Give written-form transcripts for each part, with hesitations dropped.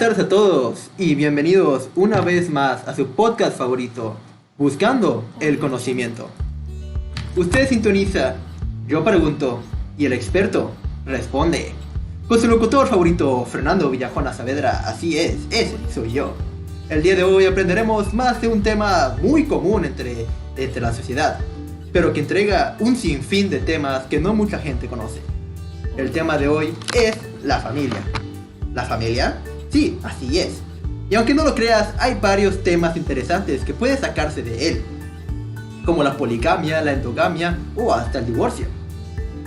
Buenas tardes a todos y bienvenidos una vez más a su podcast favorito, Buscando el Conocimiento. Usted sintoniza, yo pregunto y el experto responde. Con su locutor favorito, Fernando Villajona Saavedra, así es, ese soy yo. El día de hoy aprenderemos más de un tema muy común entre la sociedad, pero que entrega un sinfín de temas que no mucha gente conoce. El tema de hoy es la familia. ¿La familia? Sí, así es. Y aunque no lo creas, hay varios temas interesantes que pueden sacarse de él, como la poligamia, la endogamia o hasta el divorcio.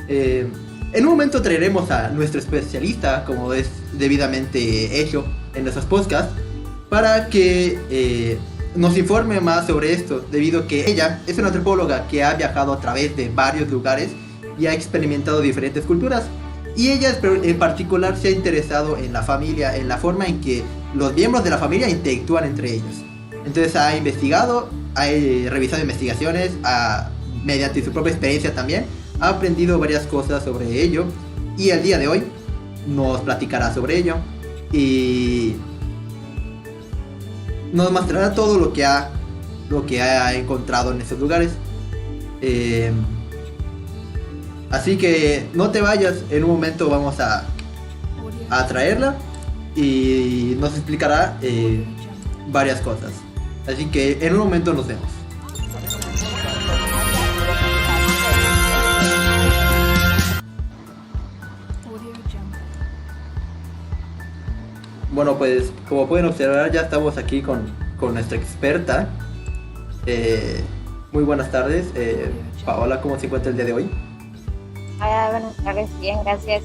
En un momento traeremos a nuestro especialista, como es debidamente hecho en nuestros podcasts, para que nos informe más sobre esto, debido a que ella es una antropóloga que ha viajado a través de varios lugares y ha experimentado diferentes culturas. Y ella en particular se ha interesado en la familia, en la forma en que los miembros de la familia interactúan entre ellos. Entonces ha investigado, ha revisado investigaciones, mediante su propia experiencia también, ha aprendido varias cosas sobre ello. Y el día de hoy nos platicará sobre ello y nos mostrará todo lo que ha encontrado en esos lugares. Así que no te vayas, en un momento vamos a traerla y nos explicará varias cosas. Así que en un momento nos vemos. Bueno, pues como pueden observar, ya estamos aquí con nuestra experta. Muy buenas tardes, Paola, ¿cómo se encuentra el día de hoy? Hola, buenas tardes, bien, gracias.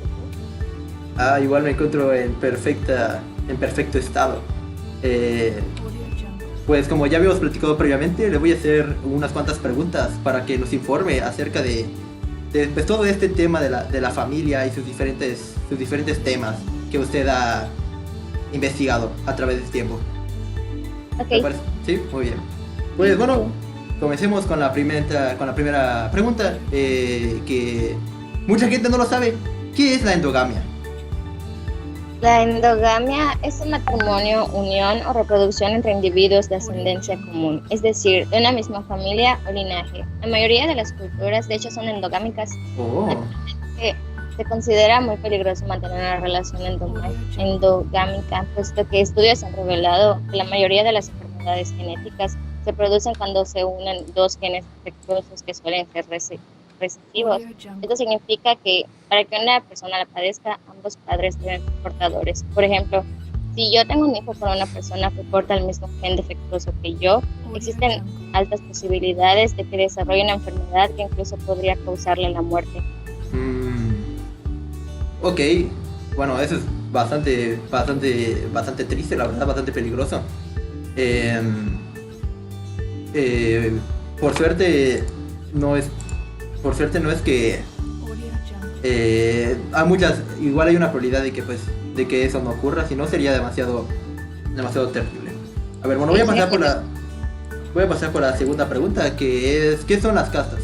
Igual me encuentro en perfecto estado. Pues como ya habíamos platicado previamente, le voy a hacer unas cuantas preguntas para que nos informe acerca de pues, todo este tema de la familia y sus diferentes temas que usted ha investigado a través del tiempo. Okay. Sí, muy bien. Pues bueno, comencemos con la primera pregunta, que mucha gente no lo sabe. ¿Qué es la endogamia? La endogamia es un matrimonio, unión o reproducción entre individuos de ascendencia común, es decir, de una misma familia o linaje. La mayoría de las culturas, de hecho, son endogámicas. Se considera muy peligroso mantener una relación endogámica, puesto que estudios han revelado que la mayoría de las enfermedades genéticas se producen cuando se unen dos genes defectuosos que suelen ser recesivos. Esto significa que para que una persona la padezca, ambos padres deben ser portadores. Por ejemplo, si yo tengo un hijo con una persona que porta el mismo gen defectuoso que yo, existen altas posibilidades de que desarrolle una enfermedad que incluso podría causarle la muerte. Ok, bueno, eso es bastante triste, la verdad, bastante peligroso. Por suerte no es que igual hay una probabilidad de que eso no ocurra, si no sería demasiado terrible. A ver, bueno, voy a pasar por la segunda pregunta, que es ¿qué son las castas?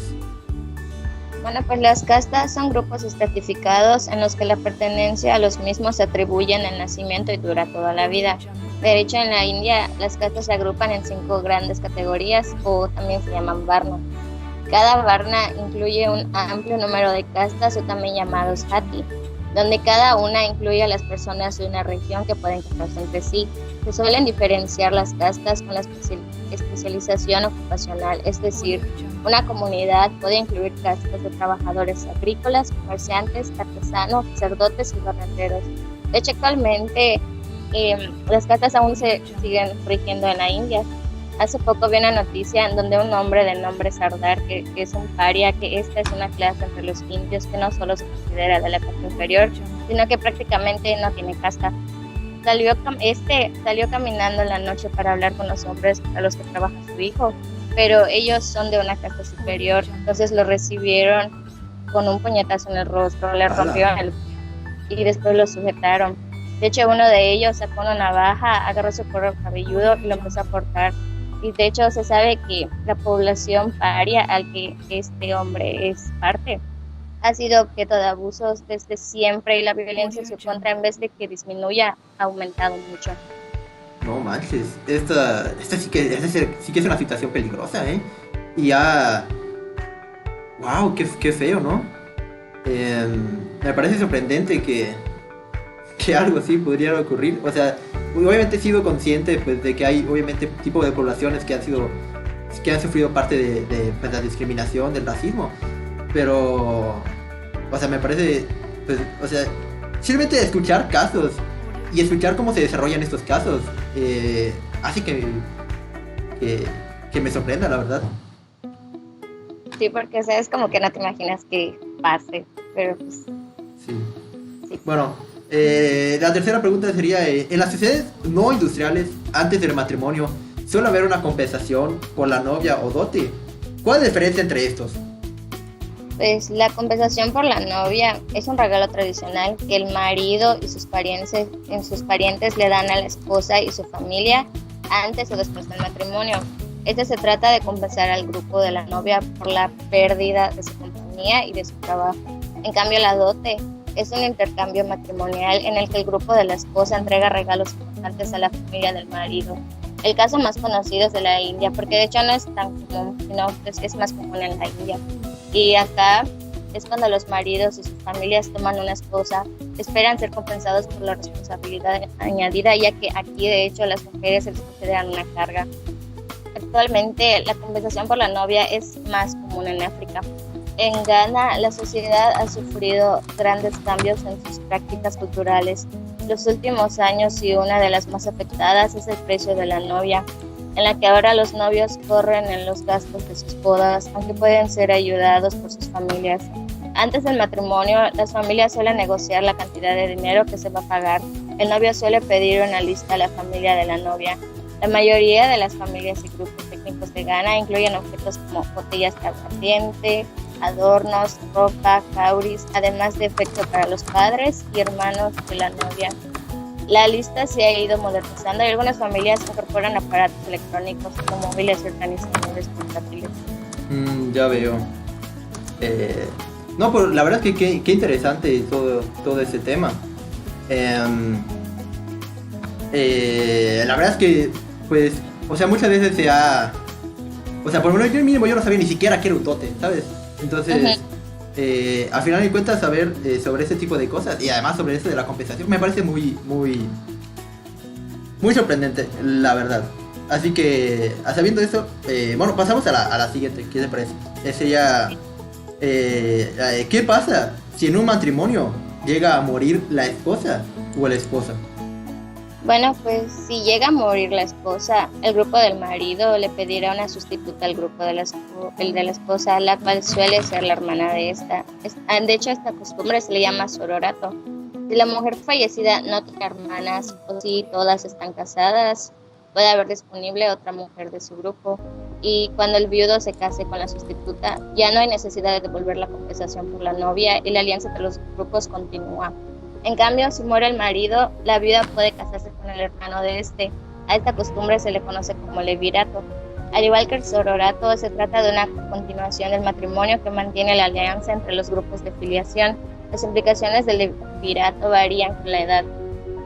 Bueno, pues las castas son grupos estratificados en los que la pertenencia a los mismos se atribuye en el nacimiento y dura toda la vida. De hecho, en la India las castas se agrupan en 5 grandes categorías o también se llaman varna. Cada varna incluye un amplio número de castas o también llamados jati, donde cada una incluye a las personas de una región que pueden casarse entre sí. Se suelen diferenciar las castas con la especialización ocupacional, es decir, una comunidad puede incluir castas de trabajadores agrícolas, comerciantes, artesanos, sacerdotes y barrenderos. De hecho, actualmente las castas aún se siguen rigiendo en la India. Hace poco vi una noticia en donde un hombre de nombre Sardar, que es un paria, que esta es una clase entre los indios que no solo se considera de la casta inferior, sino que prácticamente no tiene casta. Salió caminando en la noche para hablar con los hombres a los que trabaja su hijo, pero ellos son de una casta superior, entonces lo recibieron con un puñetazo en el rostro, le rompieron y después lo sujetaron. De hecho, uno de ellos sacó una navaja, agarró su cuero cabelludo y lo empezó a cortar. Y de hecho se sabe que la población paria al que este hombre es parte ha sido objeto de abusos desde siempre y la violencia en su contra, en vez de que disminuya, ha aumentado mucho. No manches, esta sí que es una situación peligrosa, ¿eh? Y ya... Wow, qué feo, ¿no? Me parece sorprendente que algo así podría ocurrir. O sea, obviamente he sido consciente pues, de que hay obviamente tipo de poblaciones que han sufrido parte de pues, la discriminación, del racismo. Pero, o sea, me parece, pues, o sea, simplemente escuchar casos y escuchar cómo se desarrollan estos casos hace que me sorprenda, la verdad. Sí, porque o sea, es como que no te imaginas que pase, pero pues... Sí. Bueno, la tercera pregunta sería, en las sociedades no industriales, antes del matrimonio, ¿suele haber una compensación por la novia o dote? ¿Cuál es la diferencia entre estos? Pues la compensación por la novia es un regalo tradicional que el marido y sus parientes le dan a la esposa y su familia antes o después del matrimonio. Se trata de compensar al grupo de la novia por la pérdida de su compañía y de su trabajo. En cambio, la dote es un intercambio matrimonial en el que el grupo de la esposa entrega regalos importantes a la familia del marido. El caso más conocido es de la India, porque de hecho no es tan común, sino es más común en la India. Y acá es cuando los maridos y sus familias toman una esposa, esperan ser compensados por la responsabilidad añadida, ya que aquí de hecho las mujeres se les consideran una carga. Actualmente la compensación por la novia es más común en África. En Ghana la sociedad ha sufrido grandes cambios en sus prácticas culturales. Los últimos años y una de las más afectadas es el precio de la novia, en la que ahora los novios corren en los gastos de sus bodas, aunque pueden ser ayudados por sus familias. Antes del matrimonio, las familias suelen negociar la cantidad de dinero que se va a pagar. El novio suele pedir una lista a la familia de la novia. La mayoría de las familias y grupos técnicos de Ghana incluyen objetos como botellas de aguardiente, adornos, ropa, cauris, además de efecto para los padres y hermanos de la novia. La lista se ha ido modernizando y algunas familias incorporan aparatos electrónicos como móviles y organizadores portátiles. Ya veo. No, pero la verdad es que qué interesante todo ese tema. La verdad es que, pues, o sea, muchas veces o sea, por lo menos yo mismo yo no sabía ni siquiera que era un dote, ¿sabes? Entonces, al final de cuentas, saber sobre ese tipo de cosas y además sobre eso de la compensación me parece muy sorprendente, la verdad. Así que, sabiendo eso, bueno, pasamos a la siguiente. ¿Qué te parece? ¿Qué pasa si en un matrimonio llega a morir la esposa o el esposo? Bueno, pues si llega a morir la esposa, el grupo del marido le pedirá una sustituta al grupo de la esposa, la cual suele ser la hermana de esta. De hecho, esta costumbre se le llama sororato. Si la mujer fallecida no tiene hermanas o si todas están casadas, puede haber disponible otra mujer de su grupo. Y cuando el viudo se case con la sustituta, ya no hay necesidad de devolver la compensación por la novia y la alianza entre los grupos continúa. En cambio, si muere el marido, la viuda puede casarse con el hermano de este. A esta costumbre se le conoce como levirato. Al igual que el sororato, se trata de una continuación del matrimonio que mantiene la alianza entre los grupos de filiación. Las implicaciones del levirato varían con la edad.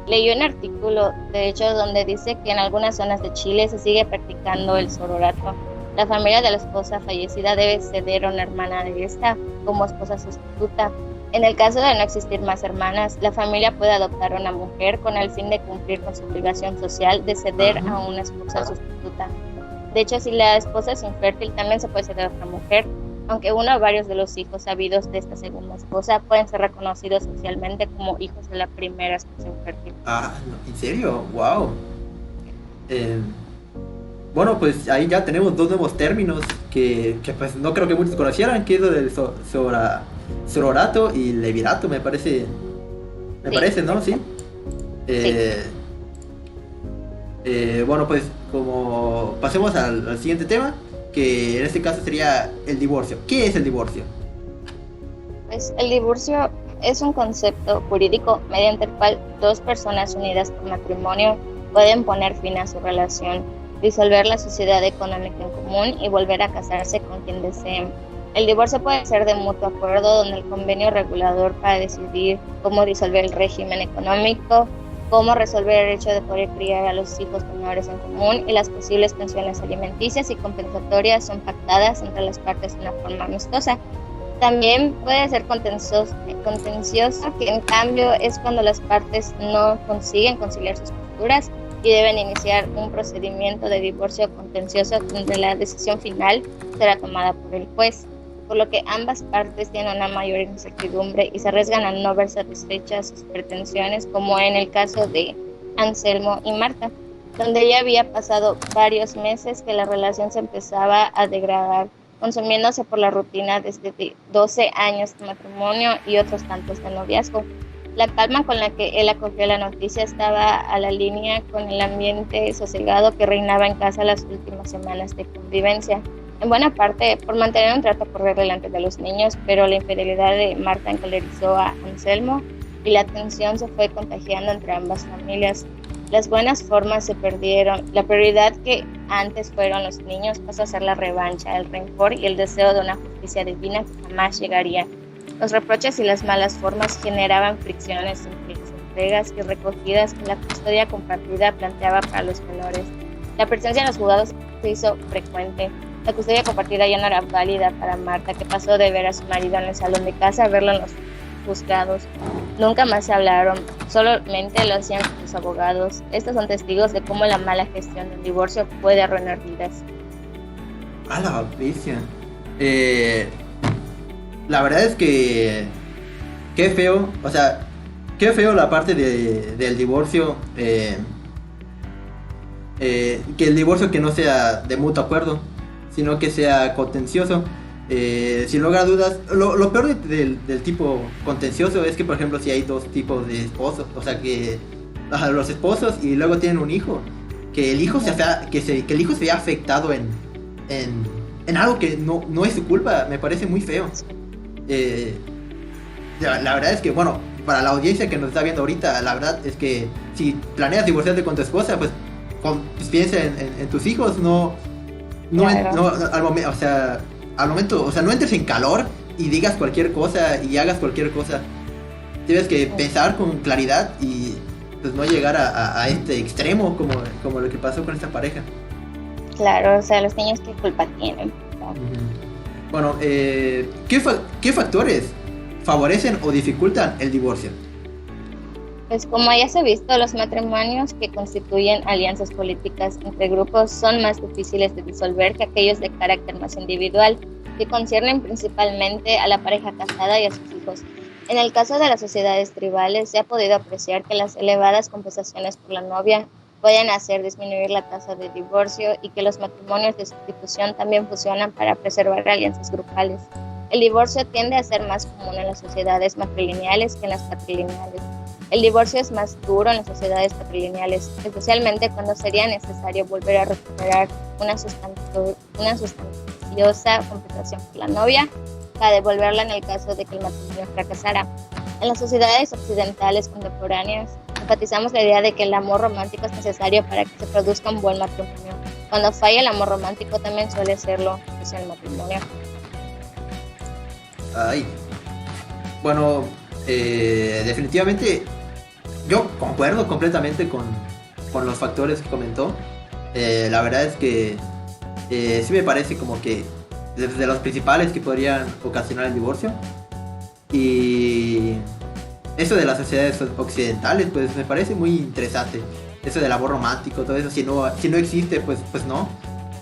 Leí un artículo, de hecho, donde dice que en algunas zonas de Chile se sigue practicando el sororato. La familia de la esposa fallecida debe ceder a una hermana de esta como esposa sustituta. En el caso de no existir más hermanas, la familia puede adoptar a una mujer con el fin de cumplir con su obligación social de ceder a una esposa sustituta. De hecho, si la esposa es infértil, también se puede ceder a otra mujer, aunque uno o varios de los hijos habidos de esta segunda esposa pueden ser reconocidos socialmente como hijos de la primera esposa infértil. ¿En serio? ¡Wow! Bueno, pues ahí ya tenemos dos nuevos términos que pues no creo que muchos conocieran, que es lo del sororato y levirato, me parece, ¿no? ¿Sí? Bueno, pues como pasemos al siguiente tema, que en este caso sería el divorcio. ¿Qué es el divorcio? Pues el divorcio es un concepto jurídico mediante el cual dos personas unidas por matrimonio pueden poner fin a su relación, disolver la sociedad económica en común y volver a casarse con quien deseen. El divorcio puede ser de mutuo acuerdo, donde el convenio regulador para decidir cómo disolver el régimen económico, cómo resolver el hecho de poder criar a los hijos menores en común y las posibles pensiones alimenticias y compensatorias son pactadas entre las partes de una forma amistosa. También puede ser contencioso, que en cambio es cuando las partes no consiguen conciliar sus posturas y deben iniciar un procedimiento de divorcio contencioso donde la decisión final será tomada por el juez, por lo que ambas partes tienen una mayor incertidumbre y se arriesgan a no ver satisfechas sus pretensiones, como en el caso de Anselmo y Marta, donde ya había pasado varios meses que la relación se empezaba a degradar, consumiéndose por la rutina desde 12 años de matrimonio y otros tantos de noviazgo. La calma con la que él acogió la noticia estaba a la línea con el ambiente sosegado que reinaba en casa las últimas semanas de convivencia, en buena parte por mantener un trato cordial delante de los niños, pero la infidelidad de Marta encolerizó a Anselmo y la tensión se fue contagiando entre ambas familias. Las buenas formas se perdieron. La prioridad que antes fueron los niños pasó a ser la revancha, el rencor y el deseo de una justicia divina que jamás llegaría. Los reproches y las malas formas generaban fricciones entre las entregas y recogidas que la custodia compartida planteaba para los menores. La presencia en los juzgados se hizo frecuente. La custodia compartida ya no era válida para Marta, que pasó de ver a su marido en el salón de casa a verlo en los juzgados. Nunca más se hablaron, solamente lo hacían sus abogados. Estos son testigos de cómo la mala gestión del divorcio puede arruinar vidas. A la bestia. La verdad es que qué feo, o sea, qué feo la parte del divorcio, que el divorcio que no sea de mutuo acuerdo, sino que sea contencioso. Sin lugar a dudas, lo peor del tipo contencioso es que, por ejemplo, si hay dos tipos de esposos, o sea, que los esposos y luego tienen un hijo, que el hijo que el hijo se vea afectado en algo que no es su culpa, me parece muy feo. La verdad es que, bueno, para la audiencia que nos está viendo ahorita, la verdad es que si planeas divorciarte con tu esposa, pues piensa en tus hijos, al momento, o sea, no entres en calor y digas cualquier cosa y hagas cualquier cosa. Tienes que pensar con claridad y pues no llegar a este extremo como lo que pasó con esta pareja. Claro, o sea, los niños qué culpa tienen. Bueno, ¿qué factores favorecen o dificultan el divorcio? Pues como ya se ha visto, los matrimonios que constituyen alianzas políticas entre grupos son más difíciles de disolver que aquellos de carácter más individual, que conciernen principalmente a la pareja casada y a sus hijos. En el caso de las sociedades tribales, se ha podido apreciar que las elevadas compensaciones por la novia pueden hacer disminuir la tasa de divorcio y que los matrimonios de sustitución también funcionan para preservar alianzas grupales. El divorcio tiende a ser más común en las sociedades matrilineales que en las patrilineales. El divorcio es más duro en las sociedades patrilineales, especialmente cuando sería necesario volver a recuperar una sustanciosa compensación por la novia para devolverla en el caso de que el matrimonio fracasara. En las sociedades occidentales contemporáneas, enfatizamos la idea de que el amor romántico es necesario para que se produzca un buen matrimonio. Cuando falla el amor romántico, también suele serlo el matrimonio. Bueno, definitivamente yo concuerdo completamente con los factores que comentó. La verdad es que sí me parece como que de los principales que podrían ocasionar el divorcio. Y eso de las sociedades occidentales, pues me parece muy interesante. Eso del amor romántico, todo eso, si no existe, pues no.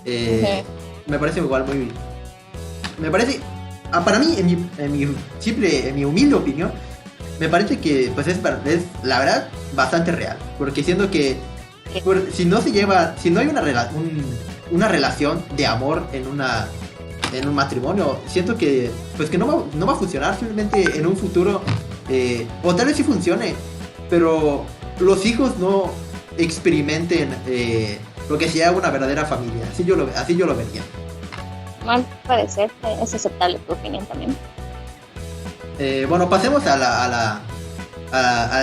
Me parece igual muy... Me parece... para mí, en mi humilde opinión, me parece que pues es la verdad bastante real. Porque siendo que si no hay una relación de amor en un matrimonio, siento que pues que no va a funcionar. Simplemente en un futuro, o tal vez sí funcione, pero los hijos no experimenten lo que sea una verdadera familia. Así yo lo vería. Bueno, puede ser, es aceptable tu opinión también. Bueno, pasemos al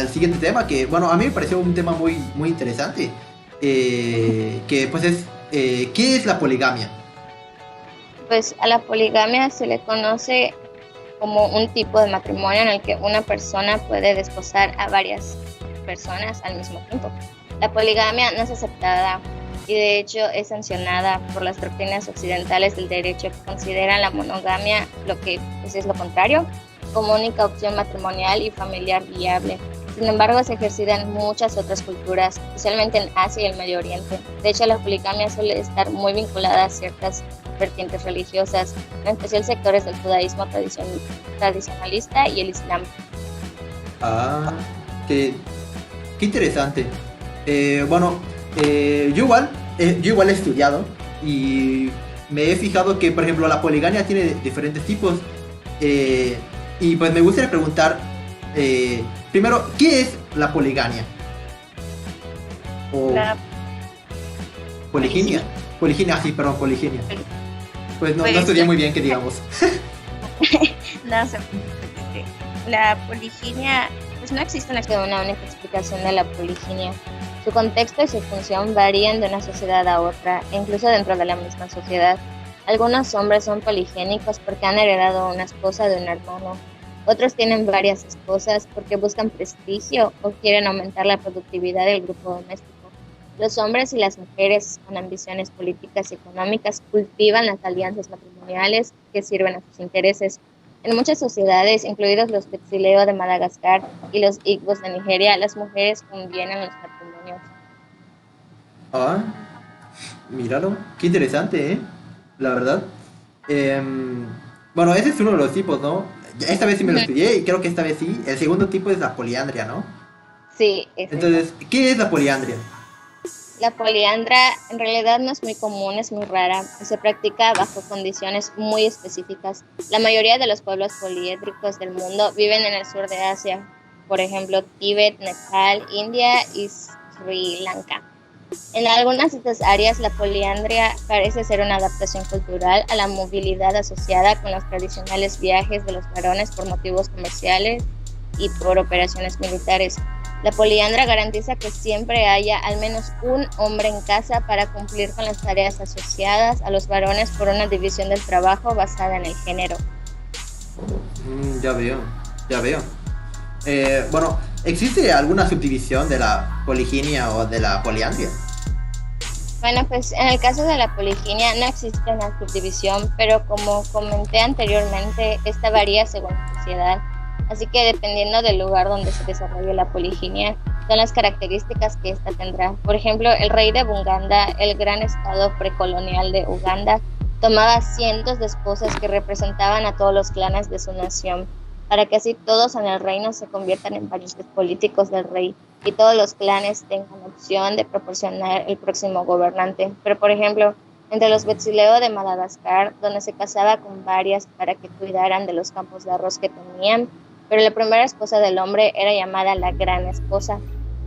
siguiente tema, que bueno, a mí me pareció un tema muy, muy interesante, que pues es ¿qué es la poligamia? pues a la poligamia se le conoce como un tipo de matrimonio en el que una persona puede desposar a varias personas al mismo tiempo. La poligamia no es aceptada y de hecho es sancionada por las doctrinas occidentales del derecho, que consideran la monogamia, lo que pues, es lo contrario, como única opción matrimonial y familiar viable. Sin embargo, es ejercida en muchas otras culturas, especialmente en Asia y el Medio Oriente. De hecho, la poligamia suele estar muy vinculada a ciertas vertientes religiosas, en especial sectores del judaísmo tradicionalista y el islam. Ah, qué interesante. Yo igual he estudiado y me he fijado que, por ejemplo, la poligamia tiene diferentes tipos. Y pues me gustaría preguntar, primero, ¿qué es la poligamia? O La poliginia. Poliginia, sí, perdón, poliginia. Pues no estudié muy bien, que digamos. No se preocupe. La poliginia, pues no existe una única explicación de la poliginia. Su contexto y su función varían de una sociedad a otra, e incluso dentro de la misma sociedad. Algunos hombres son poligénicos porque han heredado una esposa de un hermano. Otros tienen varias esposas porque buscan prestigio o quieren aumentar la productividad del grupo doméstico. Los hombres y las mujeres con ambiciones políticas y económicas cultivan las alianzas matrimoniales que sirven a sus intereses. En muchas sociedades, incluidos los Betsileo de Madagascar y los Igbos de Nigeria, las mujeres convienen los matrimonios. Ah, míralo, qué interesante, la verdad. Bueno, ese es uno de los tipos, ¿no? Esta vez sí me lo estudié y creo que esta vez sí. El segundo tipo es la poliandria, ¿no? Sí. Entonces, ¿qué es la poliandria? La poliandria en realidad no es muy común, es muy rara. Se practica bajo condiciones muy específicas. La mayoría de los pueblos poliédricos del mundo viven en el sur de Asia. Por ejemplo, Tíbet, Nepal, India y Sri Lanka. En algunas de estas áreas, la poliandria parece ser una adaptación cultural a la movilidad asociada con los tradicionales viajes de los varones por motivos comerciales y por operaciones militares. La poliandria garantiza que siempre haya al menos un hombre en casa para cumplir con las tareas asociadas a los varones por una división del trabajo basada en el género. Ya veo. Bueno, ¿existe alguna subdivisión de la poliginia o de la poliandria? Bueno, pues en el caso de la poliginia no existe una subdivisión, pero como comenté anteriormente, esta varía según la sociedad. Así que dependiendo del lugar donde se desarrolle la poliginia, son las características que ésta tendrá. Por ejemplo, el rey de Buganda, el gran estado precolonial de Uganda, tomaba cientos de esposas que representaban a todos los clanes de su nación, para que así todos en el reino se conviertan en parientes políticos del rey y todos los clanes tengan opción de proporcionar el próximo gobernante. Pero, por ejemplo, entre los Betsileo de Madagascar, donde se casaba con varias para que cuidaran de los campos de arroz que tenían, pero la primera esposa del hombre era llamada la gran esposa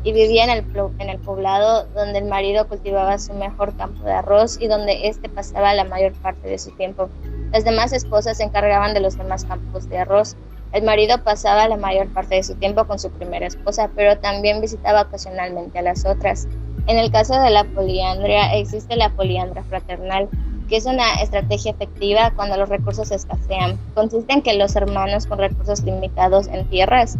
y vivía en el poblado donde el marido cultivaba su mejor campo de arroz y donde éste pasaba la mayor parte de su tiempo. Las demás esposas se encargaban de los demás campos de arroz. El marido pasaba la mayor parte de su tiempo con su primera esposa, pero también visitaba ocasionalmente a las otras. En el caso de la poliandria, existe la poliandria fraternal, que es una estrategia efectiva cuando los recursos escasean. Consiste en que los hermanos con recursos limitados en tierras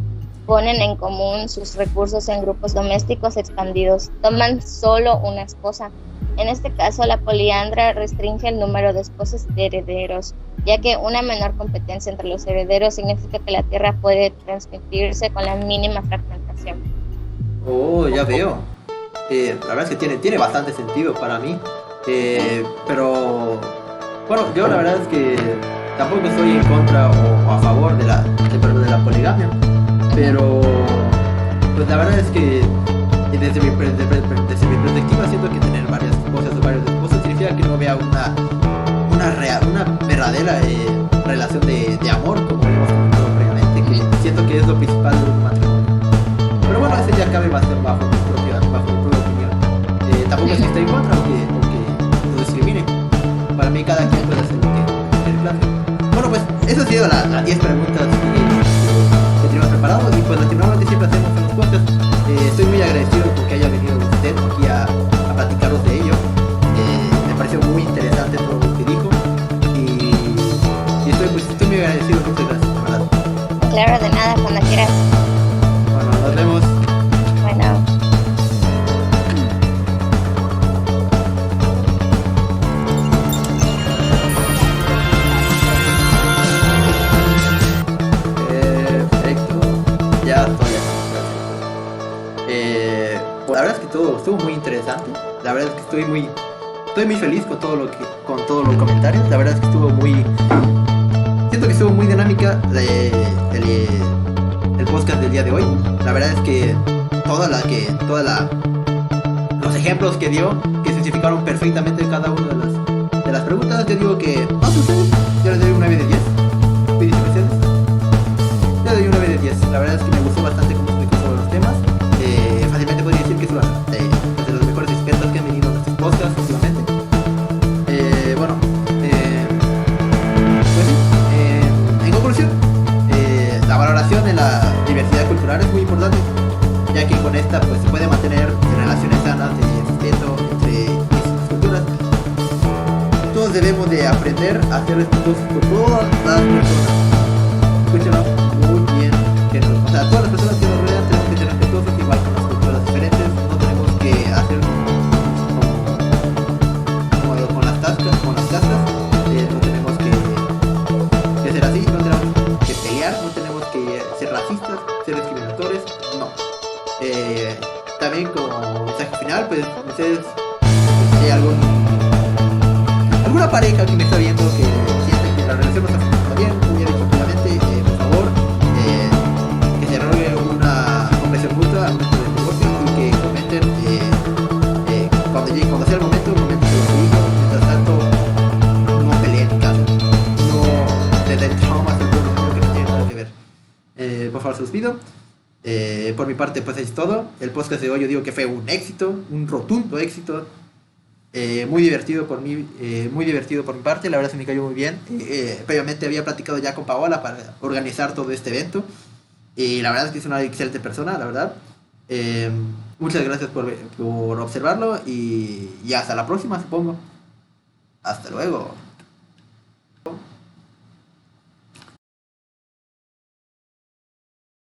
ponen en común sus recursos en grupos domésticos expandidos. Toman solo una esposa. En este caso, la poliandria restringe el número de esposas de herederos, ya que una menor competencia entre los herederos significa que la tierra puede transmitirse con la mínima fragmentación. Oh, ya veo. La verdad es que tiene bastante sentido para mí. Pero bueno, yo la verdad es que tampoco estoy en contra o a favor de la poligamia. Pero pues la verdad es que desde mi perspectiva siento que tener varias esposas o varios esposos significa que no vea una verdadera relación de amor, como hemos comentado previamente, que siento que es lo principal de un matrimonio. Pero bueno, ese ya cabe bajo mi propia opinión. Tampoco es que esté en contra o que lo discrimine. Para mí cada quien puede hacer lo que le plazca. Bueno, pues eso ha sido las 10 preguntas que tenemos preparados y pues normalmente siempre hacemos en los podcasts. Estoy muy agradecido porque haya venido usted aquí a platicarnos de ello. Me pareció muy interesante todo lo que dijo y La verdad es que estoy muy feliz con todos los comentarios. La verdad es que siento que estuvo muy dinámica el podcast del día de hoy. La verdad es que los ejemplos que dio, que especificaron perfectamente cada una de las preguntas, yo digo que vamos ustedes, yo les doy un 9 de 10. Felicitaciones. Le doy un 9 de 10. La verdad es que me gustó bastante cómo explicó sobre los temas. Fácilmente podría decir que es uno de los mejores expertos que han venido a nuestros podcasts últimamente. Bueno, pues sí, en conclusión, la valoración en la diversidad cultural es muy importante, ya que con esta pues se puede mantener relaciones sanas de respeto entre distintas culturas. Todos debemos de aprender a ser respetuosos con todas las personas. Escúchenlo muy bien, o sea, todas las personas que nos rodean tenemos que ser respetuosos igual con las culturas diferentes. No tenemos que hacer como con las castas, no tenemos que ser así, no tenemos que pelear, no tenemos que ser racistas, ser discriminadores, no. También como mensaje final, pues ustedes, si hay alguna pareja que me está viendo que siente que la relación no está funcionando bien, como ya he dicho claramente, por favor, que se rogue una comprensión mutua al momento del divorcio y que comenten cuando sea el momento comenten sobre su hijo. Mientras tanto, no peleen en casa, no les den traumas del pueblo que no tiene nada que ver. Por favor, se los pido. Por mi parte, pues es todo. El podcast de hoy yo digo que fue un éxito, un rotundo éxito. Muy divertido por mí, muy divertido por mi parte. La verdad se me cayó muy bien. Previamente había platicado ya con Paola para organizar todo este evento. Y la verdad es que es una excelente persona, la verdad. Muchas gracias por observarlo y hasta la próxima, supongo. Hasta luego.